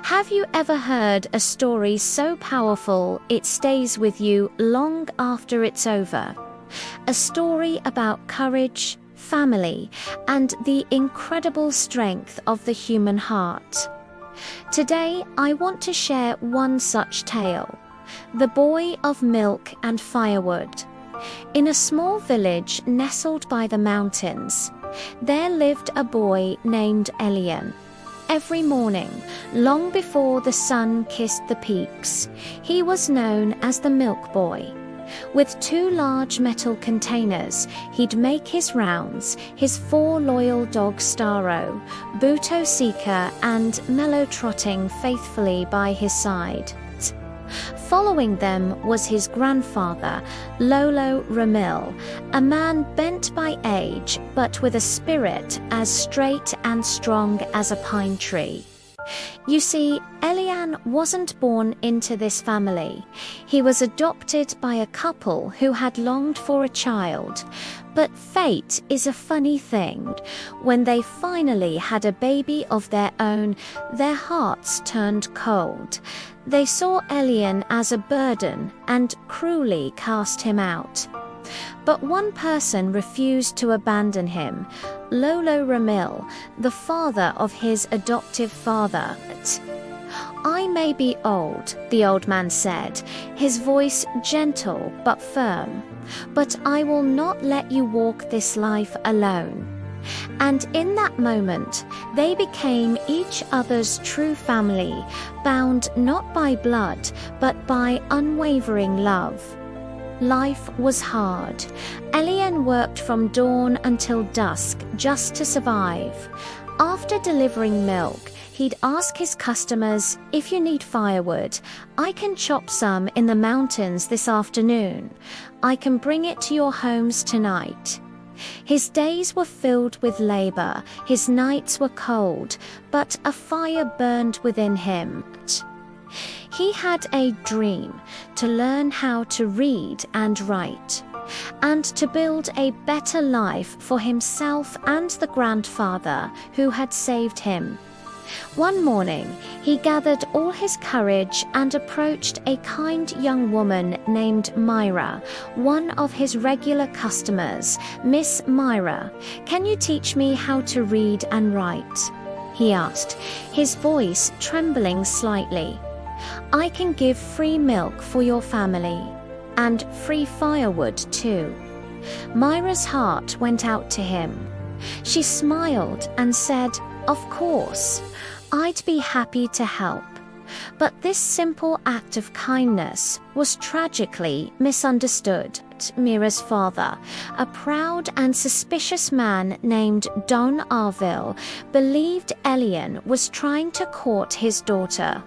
Have you ever heard a story so powerful it stays with you long after it's over? A story about courage, family, and the incredible strength of the human heart. Today, I want to share one such tale, The Boy of Milk and Firewood. In a small village nestled by the mountains, there lived a boy named Elian. Every morning, long before the sun kissed the peaks, he was known as the Milk Boy. With 2 large metal containers, he'd make his rounds, his 4 loyal dogs Starro, Buto Seeker and Mellow trotting faithfully by his side. Following them was his grandfather, Lolo Ramil, a man bent by age but with a spirit as straight and strong as a pine tree. You see, Elian wasn't born into this family. He was adopted by a couple who had longed for a child. But fate is a funny thing. When they finally had a baby of their own, their hearts turned cold. They saw Elian as a burden and cruelly cast him out. But one person refused to abandon him, Lolo Ramil, the father of his adoptive father. "I may be old," the old man said, his voice gentle but firm, "but I will not let you walk this life alone." And in that moment, they became each other's true family, bound not by blood, but by unwavering love. Life was hard. Elian worked from dawn until dusk just to survive. After delivering milk, he'd ask his customers, "If you need firewood, I can chop some in the mountains this afternoon. I can bring it to your homes tonight." His days were filled with labor, his nights were cold, but a fire burned within him. He had a dream to learn how to read and write, and to build a better life for himself and the grandfather who had saved him. One morning, he gathered all his courage and approached a kind young woman named Myra, one of his regular customers. "Miss Myra, can you teach me how to read and write?" he asked, his voice trembling slightly. "I can give free milk for your family, and free firewood too." Myra's heart went out to him. She smiled and said, "Of course, I'd be happy to help." But this simple act of kindness was tragically misunderstood. Myra's father, a proud and suspicious man named Don Arville, believed Elian was trying to court his daughter.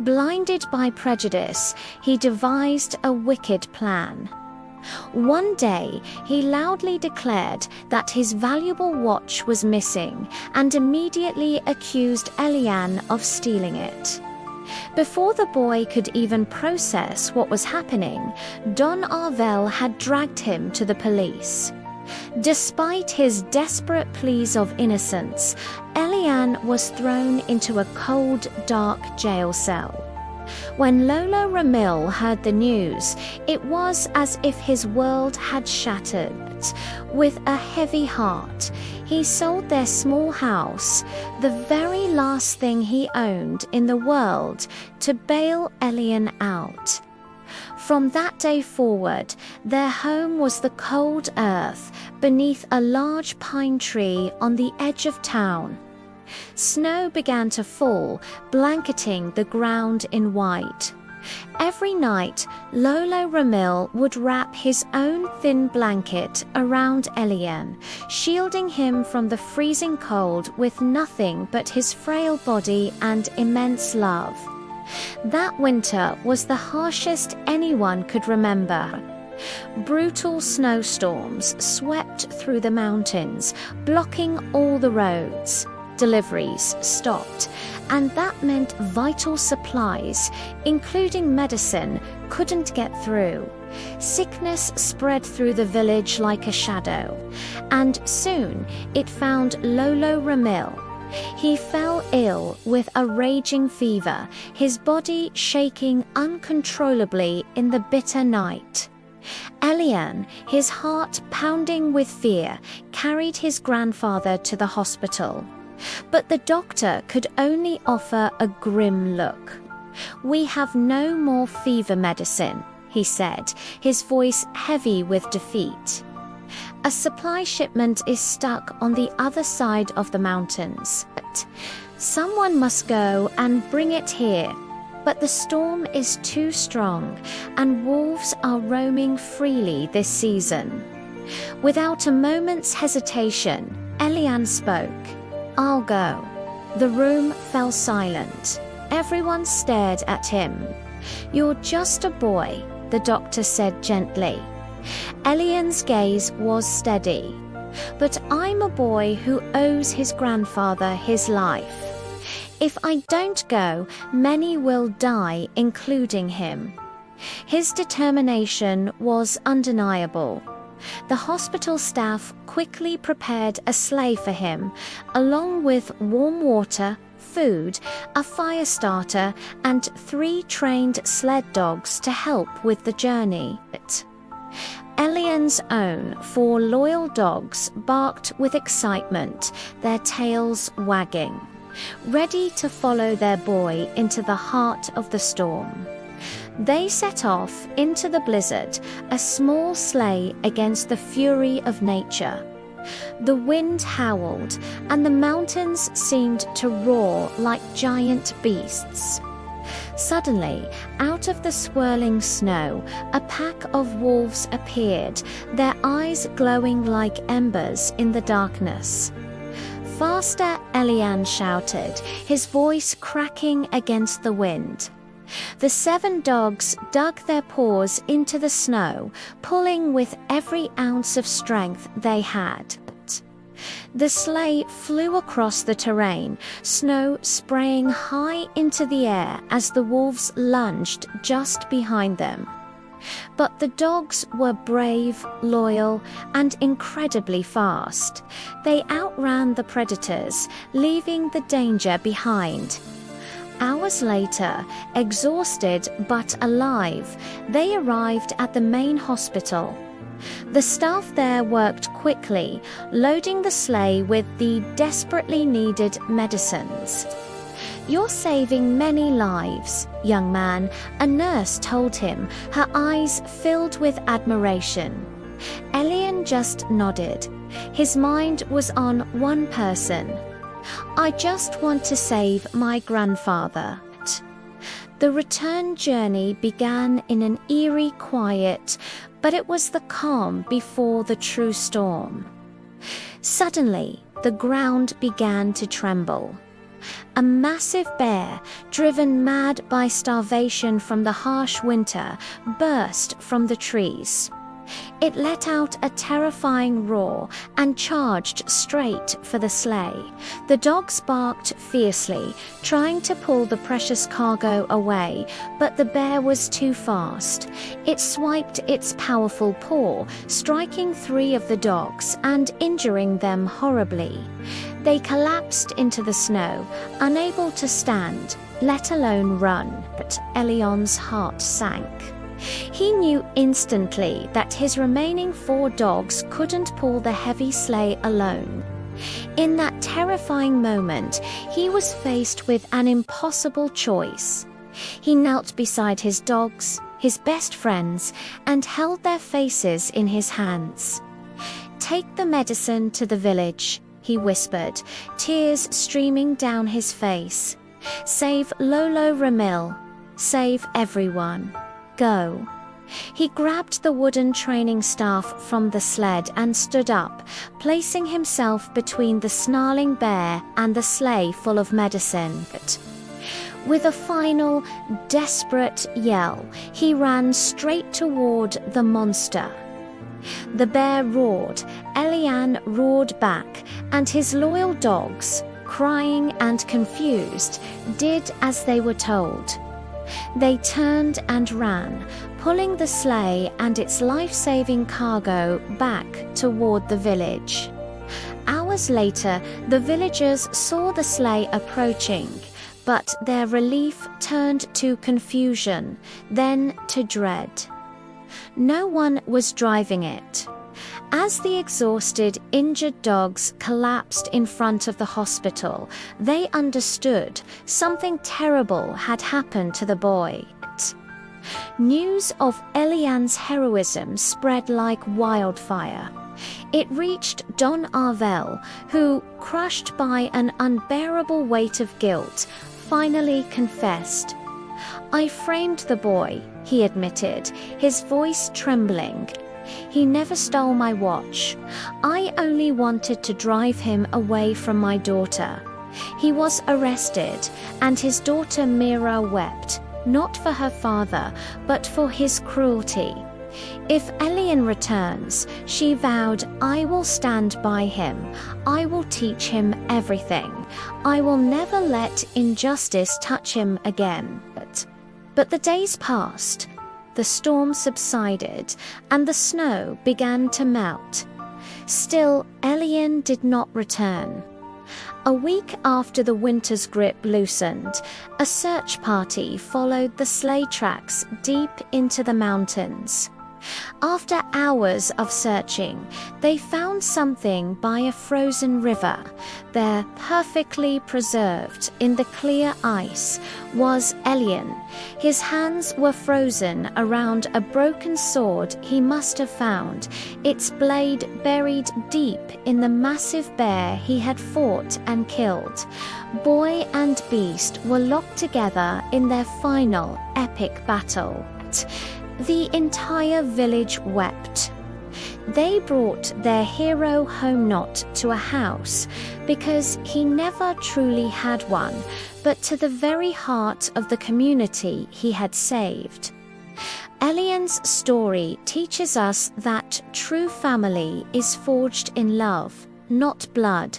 Blinded by prejudice, he devised a wicked plan. One day, he loudly declared that his valuable watch was missing and immediately accused Elian of stealing it. Before the boy could even process what was happening, Don Arvell had dragged him to the police. Despite his desperate pleas of innocence, Elian was thrown into a cold, dark jail cell. When Lolo Ramil heard the news, it was as if his world had shattered. With a heavy heart, he sold their small house, the very last thing he owned in the world, to bail Elian out. From that day forward, their home was the cold earth beneath a large pine tree on the edge of town. Snow began to fall, blanketing the ground in white. Every night, Lolo Ramil would wrap his own thin blanket around Elian, shielding him from the freezing cold with nothing but his frail body and immense love. That winter was the harshest anyone could remember. Brutal snowstorms swept through the mountains, blocking all the roads. Deliveries stopped, and that meant vital supplies, including medicine, couldn't get through. Sickness spread through the village like a shadow, and soon it found Lolo Ramil. He fell ill with a raging fever, his body shaking uncontrollably in the bitter night. Elian, his heart pounding with fear, carried his grandfather to the hospital. But the doctor could only offer a grim look. "We have no more fever medicine," he said, his voice heavy with defeat. "A supply shipment is stuck on the other side of the mountains. Someone must go and bring it here. But the storm is too strong, and wolves are roaming freely this season." Without a moment's hesitation, Elian spoke. "I'll go." The room fell silent. Everyone stared at him. "You're just a boy," the doctor said gently. Elian's gaze was steady. "But I'm a boy who owes his grandfather his life. If I don't go, many will die, including him." His determination was undeniable. The hospital staff quickly prepared a sleigh for him, along with warm water, food, a fire starter, and 3 trained sled dogs to help with the journey. Elian's own 4 loyal dogs barked with excitement, their tails wagging, ready to follow their boy into the heart of the storm. They set off into the blizzard, a small sleigh against the fury of nature. The wind howled, and the mountains seemed to roar like giant beasts. Suddenly, out of the swirling snow, a pack of wolves appeared, their eyes glowing like embers in the darkness. "Faster!" Elian shouted, his voice cracking against the wind. The 7 dogs dug their paws into the snow, pulling with every ounce of strength they had. The sleigh flew across the terrain, snow spraying high into the air as the wolves lunged just behind them. But the dogs were brave, loyal, and incredibly fast. They outran the predators, leaving the danger behind. Hours later, exhausted but alive, they arrived at the main hospital. The staff there worked quickly, loading the sleigh with the desperately needed medicines. "You're saving many lives, young man," a nurse told him, her eyes filled with admiration. Elian just nodded. His mind was on one person. "I just want to save my grandfather." The return journey began in an eerie quiet, but it was the calm before the true storm. Suddenly, the ground began to tremble. A massive bear, driven mad by starvation from the harsh winter, burst from the trees. It let out a terrifying roar and charged straight for the sleigh. The dogs barked fiercely, trying to pull the precious cargo away, but the bear was too fast. It swiped its powerful paw, striking 3 of the dogs and injuring them horribly. They collapsed into the snow, unable to stand, let alone run. But Elian's heart sank. He knew instantly that his remaining 4 dogs couldn't pull the heavy sleigh alone. In that terrifying moment, he was faced with an impossible choice. He knelt beside his dogs, his best friends, and held their faces in his hands. "Take the medicine to the village," he whispered, tears streaming down his face. "Save Lolo Ramil. Save everyone. Go." He grabbed the wooden training staff from the sled and stood up, placing himself between the snarling bear and the sleigh full of medicine. With a final, desperate yell, he ran straight toward the monster. The bear roared, Elian roared back, and his loyal dogs, crying and confused, did as they were told. They turned and ran, pulling the sleigh and its life-saving cargo back toward the village. Hours Hours later, the villagers saw the sleigh approaching, but their relief turned to confusion, then to dread. No one was driving it. As the exhausted, injured dogs collapsed in front of the hospital, they understood something terrible had happened to the boy. News of Eliane's heroism spread like wildfire. It reached Don Arvel, who, crushed by an unbearable weight of guilt, finally confessed. "I framed the boy," he admitted, his voice trembling. "He never stole my watch. I only wanted to drive him away from my daughter." He was arrested, and his daughter Mira wept, not for her father, but for his cruelty. If Elian returns, she vowed, "I will stand by him. I will teach him everything. I will never let injustice touch him again." But the days passed. The storm subsided, and the snow began to melt. Still, Elian did not return. A week after the winter's grip loosened, a search party followed the sleigh tracks deep into the mountains. After hours of searching, they found something by a frozen river. There, perfectly preserved in the clear ice, was Elian. His hands were frozen around a broken sword he must have found, its blade buried deep in the massive bear he had fought and killed. Boy and beast were locked together in their final epic battle. The entire village wept. They brought their hero home, not to a house, because he never truly had one, but to the very heart of the community he had saved. Elian's story teaches us that true family is forged in love, not blood.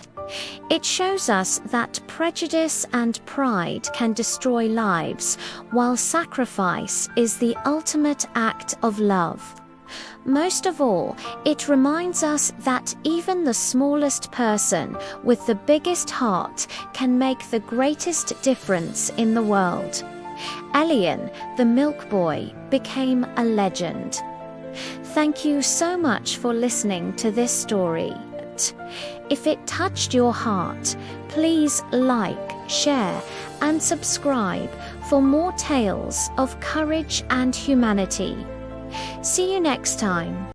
It shows us that prejudice and pride can destroy lives, while sacrifice is the ultimate act of love. Most of all, it reminds us that even the smallest person with the biggest heart can make the greatest difference in the world. Elian, the milk boy, became a legend. Thank you so much for listening to this story. If it touched your heart, please like, share, and subscribe for more tales of courage and humanity. See you next time.